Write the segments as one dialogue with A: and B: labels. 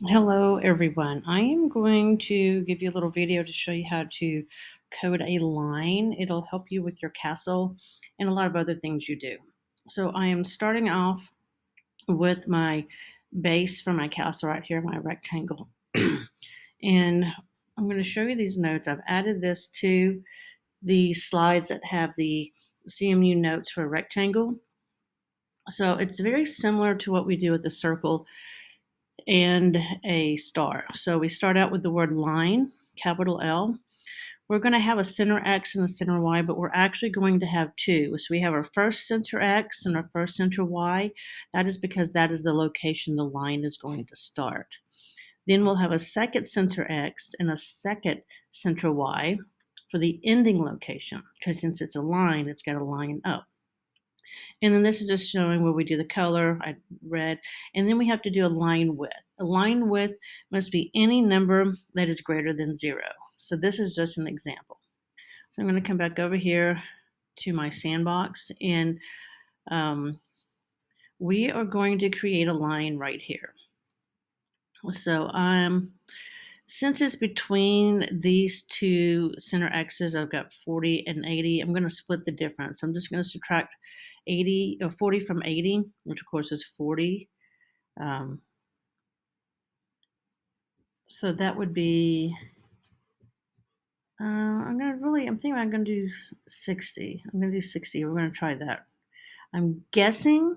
A: Hello everyone. I am going to give you a little video to show you how to code a line. It'll help you with your castle and a lot of other things you do. So I am starting off with my base for my castle right here, my rectangle. And I'm going to show you these notes. I've added this to the slides that have the CMU notes for a rectangle. So it's very similar to what we do with the circle and a star. So we start out with the word line, capital L. We're going to have a center X and a center Y, but we're actually going to have two. So we have our first center X and our first center Y. That is because that is the location the line is going to start. Then we'll have a second center X and a second center Y for the ending location, because since it's a line, it's got to line up. And then this is just showing where we do the color, I red, and then we have to do a line width. A line width must be any number that is greater than 0. So this is just an example. So I'm going to come back over here to my sandbox, and we are going to create a line right here. So since it's between these two center X's, I've got 40 and 80. I'm going to split the difference. I'm just going to subtract 80 or 40 from 80, which of course is 40. So that would be, I'm thinking I'm going to do 60. I'm going to do 60. We're going to try that. I'm guessing,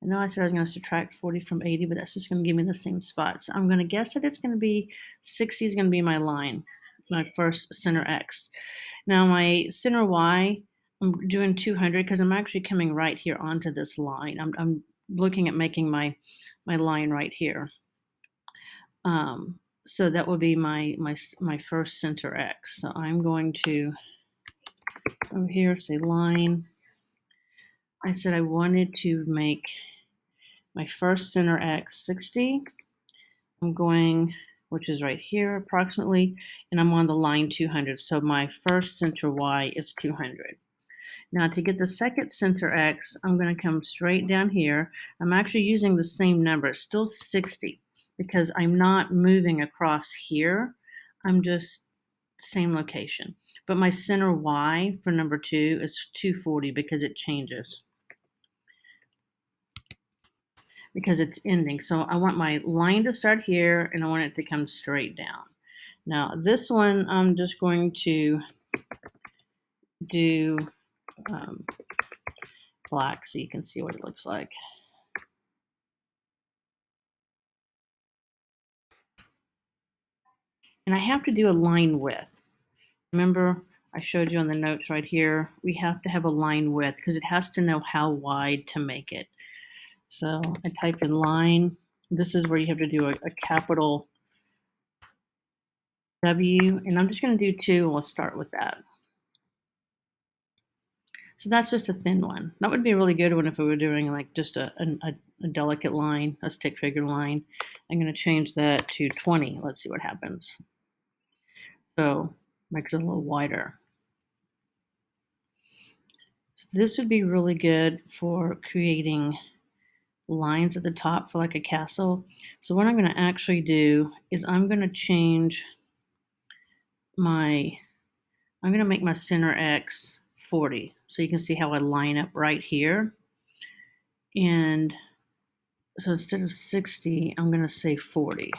A: I know I said I was going to subtract 40 from 80, but that's just going to give me the same spot. So I'm going to guess that it's going to be 60 is going to be my line, my first center X. Now my center Y, I'm doing 200 because I'm actually coming right here onto this line. I'm looking at making my line right here. So that will be my first center X. So I'm going to go here, say line. I said I wanted to make my first center X 60. I'm going, which is right here approximately, and I'm on the line 200. So my first center Y is 200. Now to get the second center X, I'm going to come straight down here. I'm actually using the same number, it's still 60, because I'm not moving across here. I'm just same location. But my center Y for number 2 is 240 because it changes, because it's ending. So I want my line to start here and I want it to come straight down. Now this one, I'm just going to do black so you can see what it looks like. And I have to do a line width. Remember, I showed you on the notes right here, we have to have a line width because it has to know how wide to make it. So I type in line. This is where you have to do a capital W, and I'm just going to do 2, and we'll start with that. So that's just a thin one. That would be a really good one if we were doing like just a delicate line, a stick figure line. I'm going to change that to 20. Let's see what happens. So makes it a little wider. So this would be really good for creating lines at the top for like a castle. So what I'm going to actually do is I'm going to change I'm going to make my center X 40. So you can see how I line up right here. And so instead of 60, I'm going to say 40.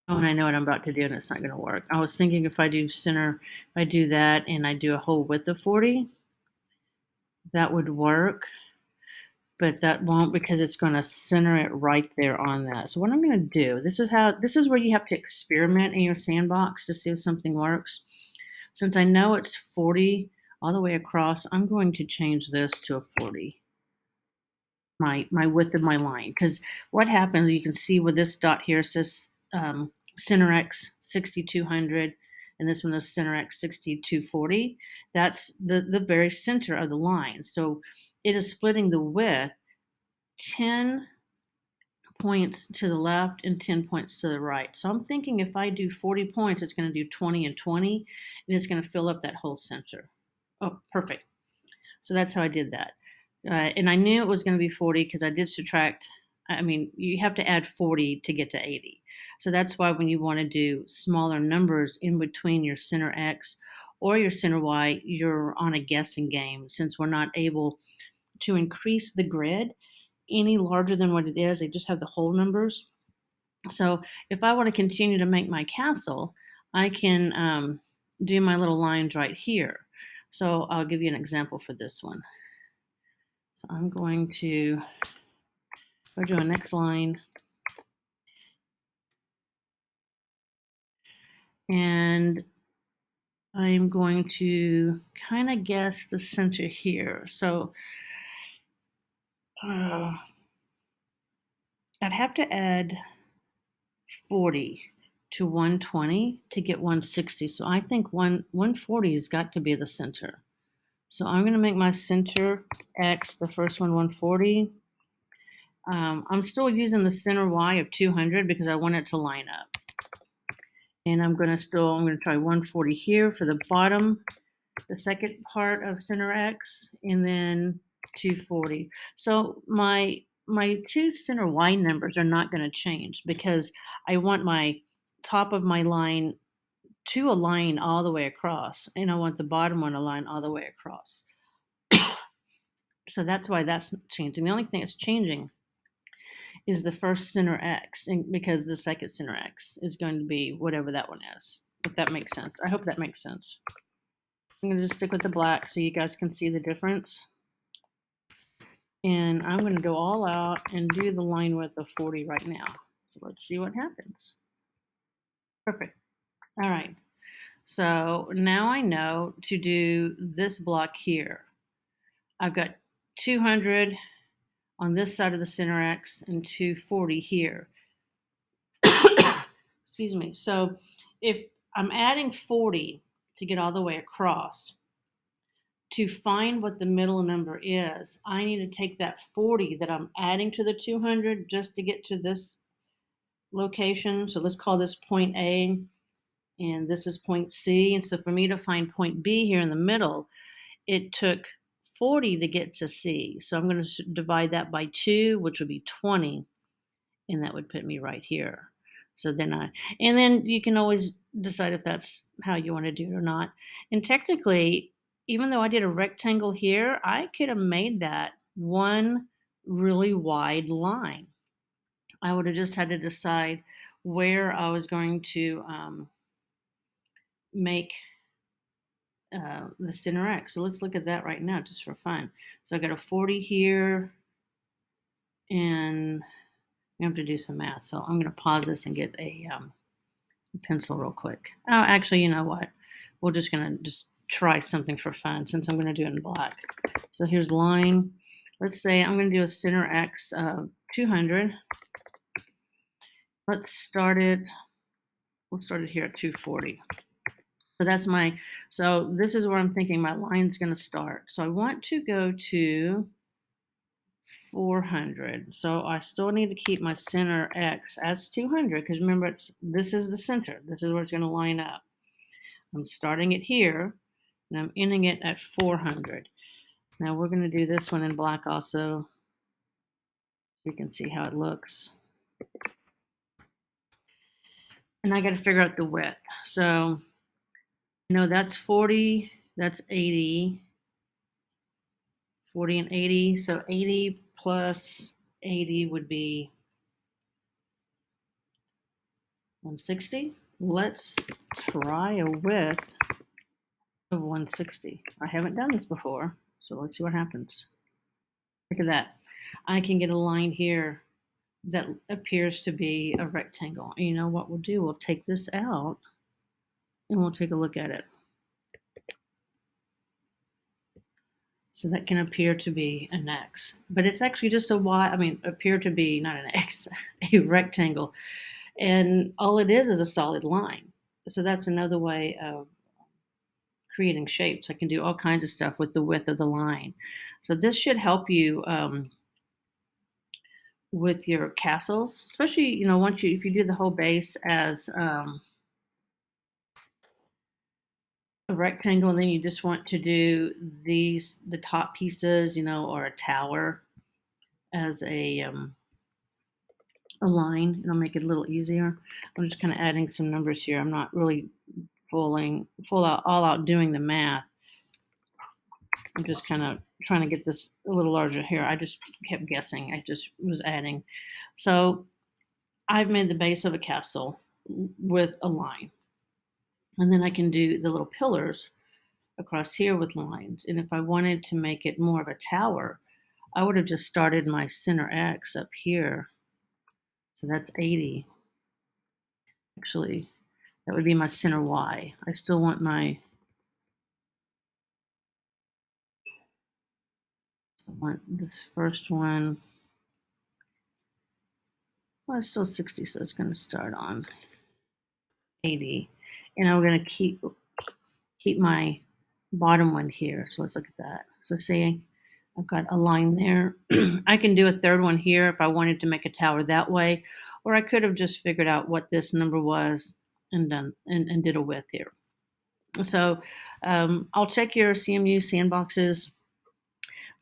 A: Oh, and I know what I'm about to do, and it's not going to work. I was thinking if I do center, if I do that and I do a whole width of 40, that would work. But that won't, because it's going to center it right there on that. So what I'm going to do, this is where you have to experiment in your sandbox to see if something works. Since I know it's 40 all the way across, I'm going to change this to a 40. My width of my line, because what happens, you can see with this dot here says center X 6200, and this one is center X 6240. That's the very center of the line. So it is splitting the width 10 points to the left and 10 points to the right. So I'm thinking if I do 40 points, it's going to do 20 and 20, and it's going to fill up that whole center. Oh, perfect. So that's how I did that. And I knew it was going to be 40 because I did subtract I mean, you have to add 40 to get to 80. So that's why when you want to do smaller numbers in between your center X or your center Y, you're on a guessing game since we're not able to increase the grid any larger than what it is. They just have the whole numbers. So if I want to continue to make my castle, I can do my little lines right here. So I'll give you an example for this one. So I'm going to go to a next line, and I'm going to kind of guess the center here. So I'd have to add 40 to 120 to get 160. So I think 140 has got to be the center. So I'm going to make my center X, the first one, 140. I'm still using the center Y of 200 because I want it to line up. And I'm going to try 140 here for the bottom, the second part of center X, and then 240. So my two center Y numbers are not going to change because I want my top of my line to align all the way across, and I want the bottom one to align all the way across. So that's why that's changing. The only thing that's changing is the first center X, and because the second center X is going to be whatever that one is, if that makes sense. I hope that makes sense. I'm going to just stick with the black so you guys can see the difference. And I'm going to go all out and do the line width of 40 right now. So let's see what happens. Perfect. All right. So now I know to do this block here. I've got 200 on this side of the center X and 240 here. Excuse me. So if I'm adding 40 to get all the way across, to find what the middle number is, I need to take that 40 that I'm adding to the 200 just to get to this location. So let's call this point A, and this is point C. And so for me to find point B here in the middle, it took 40 to get to C. So I'm going to divide that by 2, which would be 20, and that would put me right here. So and then you can always decide if that's how you want to do it or not. And technically, even though I did a rectangle here, I could have made that one really wide line. I would have just had to decide where I was going to make the center X. So let's look at that right now just for fun. So I got a 40 here, and we have to do some math. So I'm going to pause this and get a pencil real quick. Oh, actually, you know what? We're just going to just try something for fun since I'm going to do it in black. So here's line. Let's say I'm going to do a center X of 200. Let's start it here at 240. So this is where I'm thinking my line's going to start. So I want to go to 400. So I still need to keep my center X as 200 because remember, this is the center. This is where it's going to line up. I'm starting it here, and I'm ending it at 400. Now we're going to do this one in black also. You can see how it looks. And I got to figure out the width. So, that's 40, that's 80, 40 and 80. So 80 plus 80 would be 160. Let's try a width of 160. I haven't done this before, so let's see what happens. Look at that. I can get a line here that appears to be a rectangle. And you know what we'll do? We'll take this out and we'll take a look at it. So that can appear to be an X, but it's actually just a Y. I mean, appear to be not an X, a rectangle. And all it is a solid line. So that's another way of creating shapes. I can do all kinds of stuff with the width of the line. So this should help you with your castles, especially if you do the whole base as a rectangle, and then you just want to do the top pieces, or a tower as a a line. It'll make it a little easier. I'm just kind of adding some numbers here. I'm not really all out doing the math. I'm just kind of trying to get this a little larger here. I just kept guessing. I just was adding. So I've made the base of a castle with a line. And then I can do the little pillars across here with lines. And if I wanted to make it more of a tower, I would have just started my center X up here. So that's 80. Actually, that would be my center Y. I still want I want this first one. Well, it's still 60, so it's going to start on 80. And I'm going to keep my bottom one here. So let's look at that. So see, I've got a line there. I can do a third one here if I wanted to make a tower that way, or I could have just figured out what this number was and done and did a width here. So I'll check your CMU sandboxes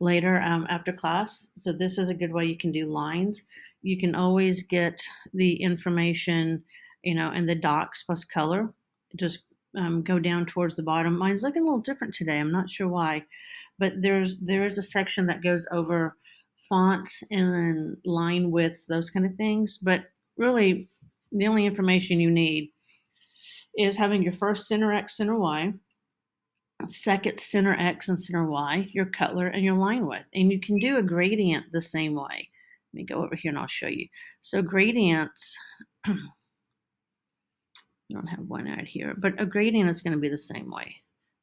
A: later after class. So this is a good way you can do lines. You can always get the information, in the docs plus color. Just go down towards the bottom. Mine's looking a little different today. I'm not sure why, but there is a section that goes over fonts and line widths, those kind of things. But really, the only information you need is having your first center X, center Y, second center X and center Y, your color and your line width. And you can do a gradient the same way. Let me go over here and I'll show you. So gradients, I don't have one out here, but a gradient is going to be the same way.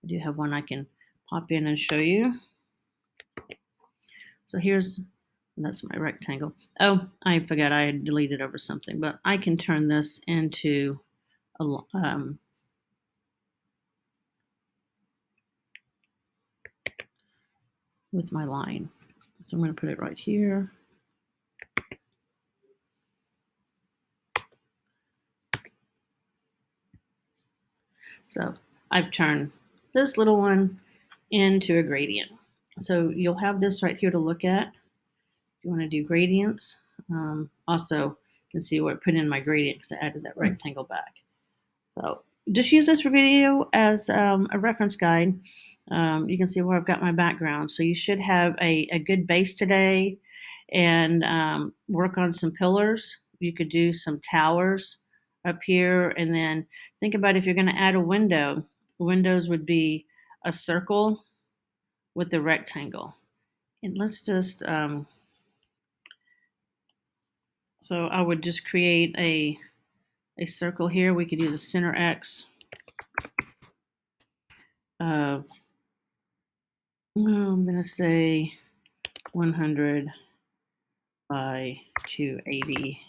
A: I do have one I can pop in and show you. So that's my rectangle. Oh, I forgot I had deleted over something, but I can turn this into a, with my line. So I'm going to put it right here. So I've turned this little one into a gradient. So you'll have this right here to look at. If you want to do gradients, also you can see where I put in my gradient because I added that rectangle back. So just use this video as a reference guide. You can see where I've got my background. So you should have a good base today and work on some pillars. You could do some towers up here. And then think about if you're going to add a window, windows would be a circle with a rectangle. And let's just, so I would just create a circle here. We could use a center X. I'm going to say 100 by 280.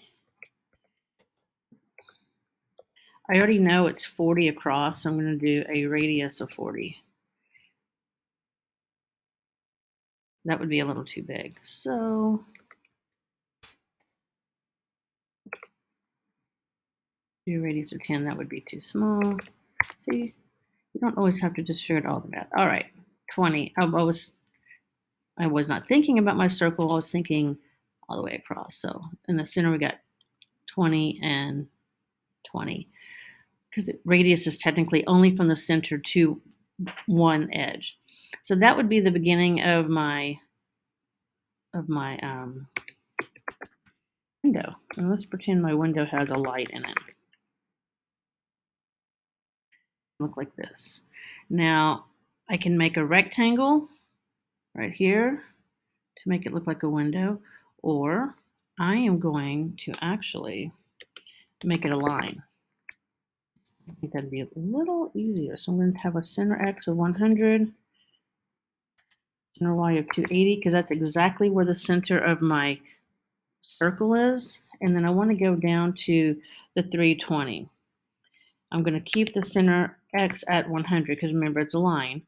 A: I already know it's 40 across, so I'm going to do a radius of 40. That would be a little too big. So do a radius of 10, that would be too small. See, you don't always have to just figure it all the math. All right, 20. I was not thinking about my circle. I was thinking all the way across. So in the center, we got 20 and 20. Because radius is technically only from the center to one edge. So that would be the beginning of my window. And let's pretend my window has a light in it. Look like this. Now I can make a rectangle right here to make it look like a window, or I am going to actually make it a line. I think that'd be a little easier. So I'm going to have a center X of 100, center Y of 280, because that's exactly where the center of my circle is. And then I want to go down to the 320. I'm going to keep the center X at 100 because remember it's a line.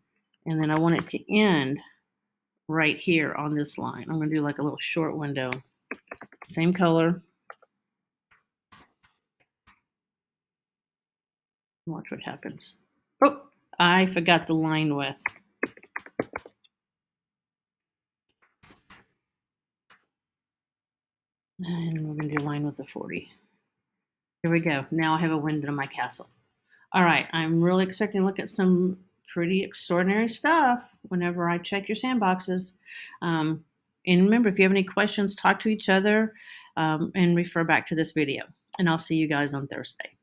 A: And then I want it to end right here on this line. I'm going to do like a little short window. Same color. Watch what happens. Oh, I forgot the line width. And we're going to do line with the 40. Here we go. Now I have a window to my castle. All right. I'm really expecting to look at some pretty extraordinary stuff whenever I check your sandboxes. Um, and remember, if you have any questions, talk to each other and refer back to this video. And I'll see you guys on Thursday.